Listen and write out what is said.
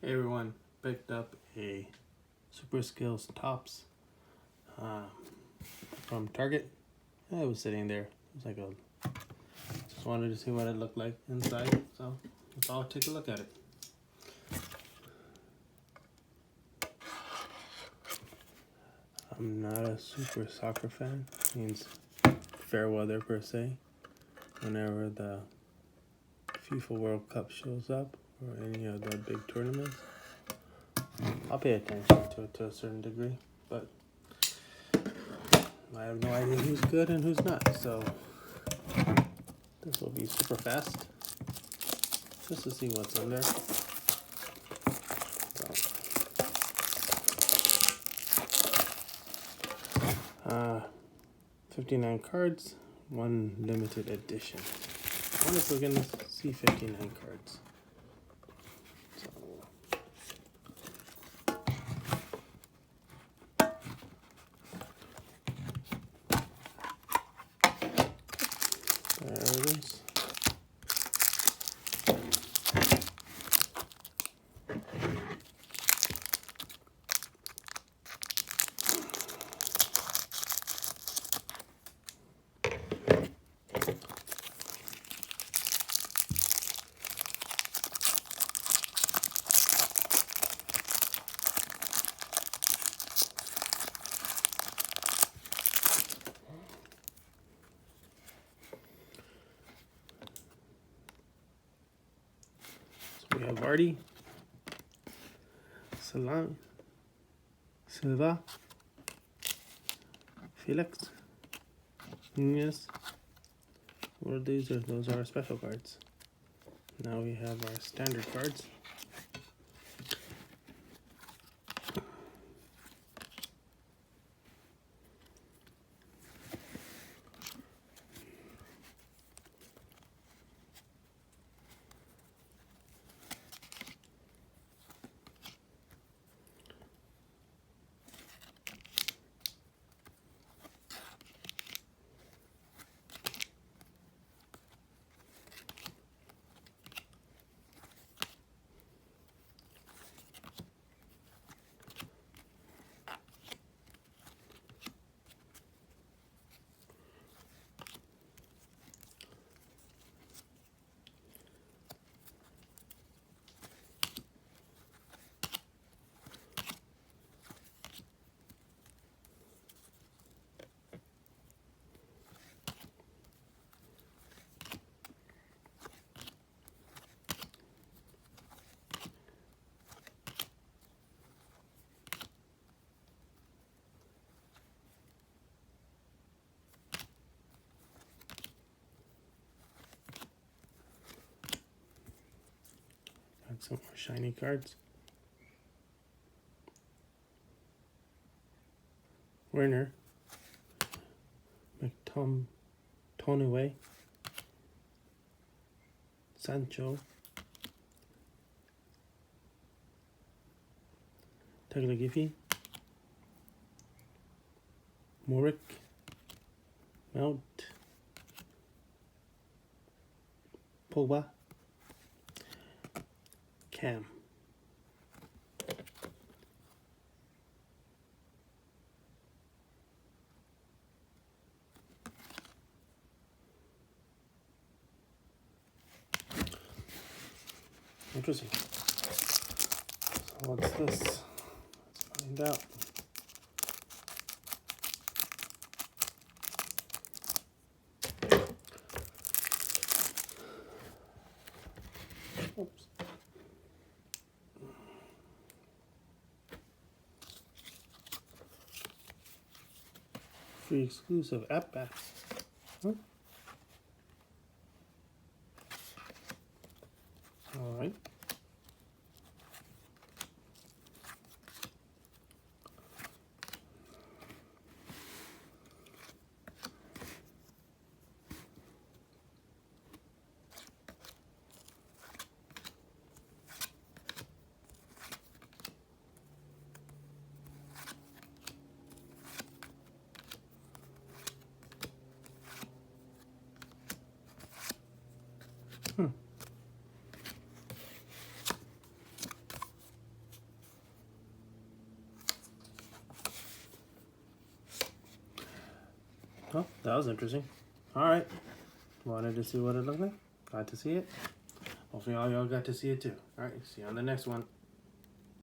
Hey everyone, picked up a Super Skills Tops from Target. It was sitting there. It was like just wanted to see what it looked like inside, so let's all take a look at it. I'm not a super soccer fan, means fair weather per se. Whenever the FIFA World Cup shows up or any of the big tournaments, I'll pay attention to it to a certain degree, but I have no idea who's good and who's not, so this will be super fast just to see what's in there. So, 59 cards, one limited edition. I wonder if we're gonna see 59 cards. There it is. We have Vardy, Silva, Felix, Nunez. What are these? Those are our special cards. Now we have our standard cards. Got some more shiny cards. Werner, McTominay, Sancho, Tagliafico, Moric, Mount, Pogba, Cam. Interesting. So what's this? Let's find out. Oops. Free exclusive Attax. Huh? All right. Well, that was interesting. Alright. Wanted to see what it looked like? Got to see it? Hopefully all y'all got to see it too. Alright, see you on the next one.